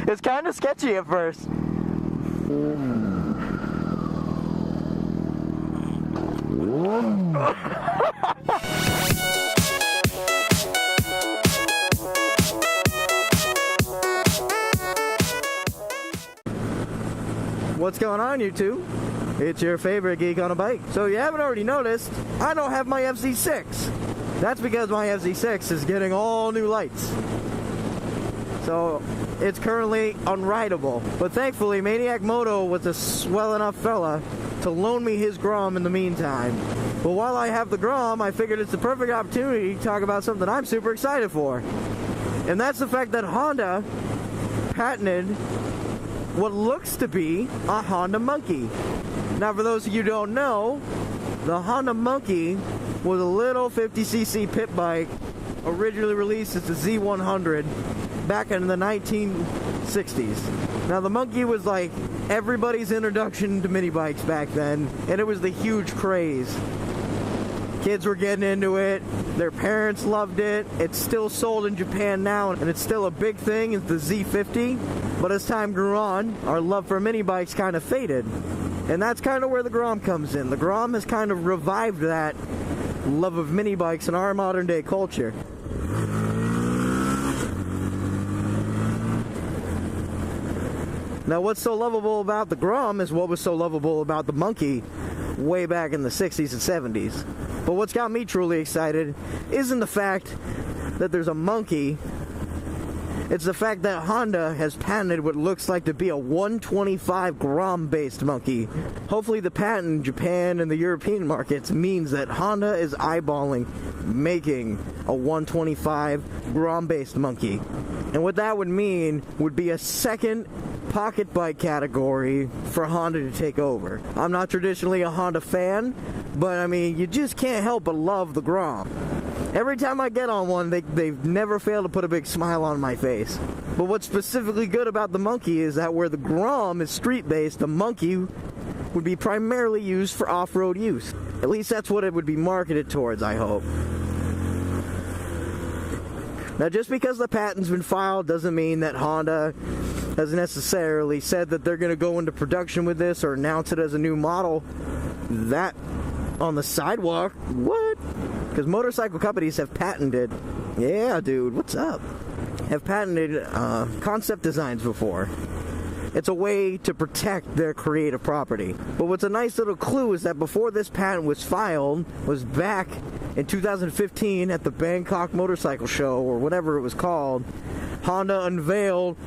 It's kind of sketchy at first. What's going on, YouTube? It's your favorite geek on a bike. So if you haven't already noticed, I don't have my FZ6. That's because my FZ6 is getting all new lights. So it's currently unrideable. But thankfully, Maniac Moto was a swell enough fella to loan me his Grom in the meantime. But while I have the Grom, I figured it's the perfect opportunity to talk about something I'm super excited for. And that's the fact that Honda patented what looks to be a Honda Monkey. Now, for those of you who don't know, the Honda Monkey was a little 50cc pit bike originally released as the Z100 back in the 1960s. Now, the Monkey was like everybody's introduction to mini bikes back then, and it was the huge craze. Kids were getting into it, their parents loved it. It's still sold in Japan now, and it's still a big thing. It's the Z50. But as time grew on, our love for mini bikes kind of faded. And that's kind of where the Grom comes in. The Grom has kind of revived that love of mini bikes in our modern day culture. Now, what's so lovable about the Grom is what was so lovable about the Monkey way back in the 60s and 70s. But what's got me truly excited isn't the fact that there's a monkey. It's the fact that Honda has patented what looks like to be a 125 Grom-based monkey. Hopefully the patent in Japan and the European markets means that Honda is eyeballing making a 125 Grom-based monkey. And what that would mean would be a second pocket bike category for Honda to take over. I'm not traditionally a Honda fan, but I mean, you just can't help but love the Grom. Every time I get on one, they've never failed to put a big smile on my face. But what's specifically good about the Monkey is that where the Grom is street-based, the Monkey would be primarily used for off-road use. At least that's what it would be marketed towards, I hope. Now, just because the patent's been filed doesn't mean that Honda has necessarily said that they're going to go into production with this or announce it as a new model. That on the sidewalk? What? Because motorcycle companies have patented, yeah, dude, what's up? Have patented concept designs before. It's a way to protect their creative property. But what's a nice little clue is that before this patent was filed, was back in 2015 at the Bangkok Motorcycle Show, or whatever it was called, Honda unveiled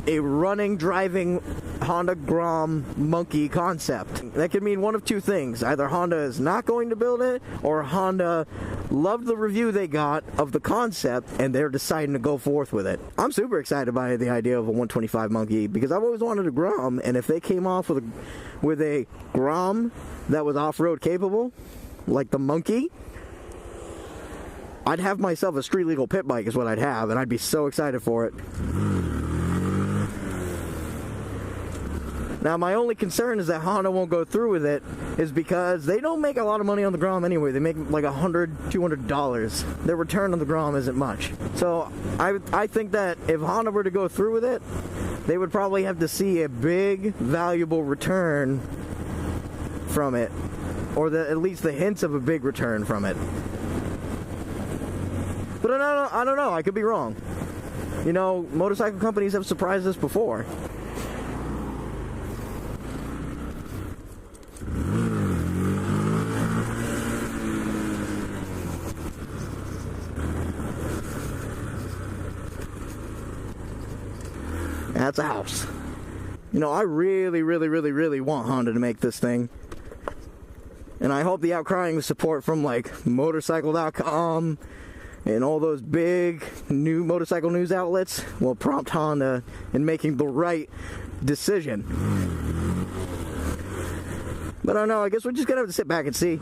a running, driving Honda Grom Monkey concept. That could mean one of two things. Either Honda is not going to build it, or Honda loved the review they got of the concept and they're deciding to go forth with it. I'm super excited by the idea of a 125 Monkey because I've always wanted a Grom, and if they came off with a Grom that was off-road capable, like the Monkey, I'd have myself a street legal pit bike is what I'd have, and I'd be so excited for it. Now, my only concern is that Honda won't go through with it is because they don't make a lot of money on the Grom anyway. They make like $100, $200. Their return on the Grom isn't much. So I think that if Honda were to go through with it, they would probably have to see a big, valuable return from it. Or at least the hints of a big return from it. But I don't know. I could be wrong. You know, motorcycle companies have surprised us before. That's a house. You know, I really want Honda to make this thing. And I hope the outcrying of support from like motorcycle.com and all those big new motorcycle news outlets will prompt Honda in making the right decision. But I don't know, I guess we're just gonna have to sit back and see.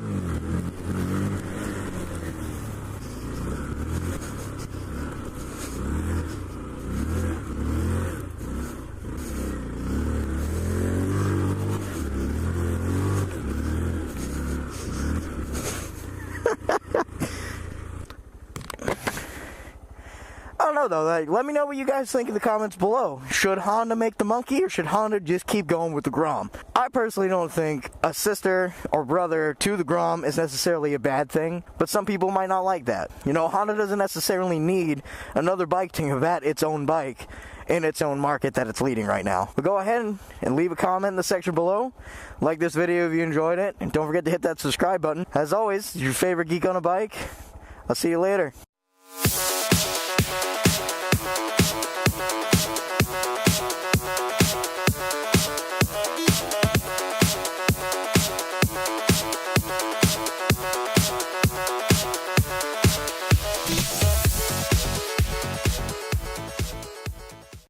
know though. Like, let me know what you guys think in the comments below. Should Honda make the Monkey, or should Honda just keep going with the Grom? I personally don't think a sister or brother to the Grom is necessarily a bad thing, but some people might not like that. You know, Honda doesn't necessarily need another bike to combat its own bike in its own market that it's leading right now. But go ahead and leave a comment in the section below. Like this video if you enjoyed it, and don't forget to hit that subscribe button. As always, your favorite geek on a bike. I'll see you later.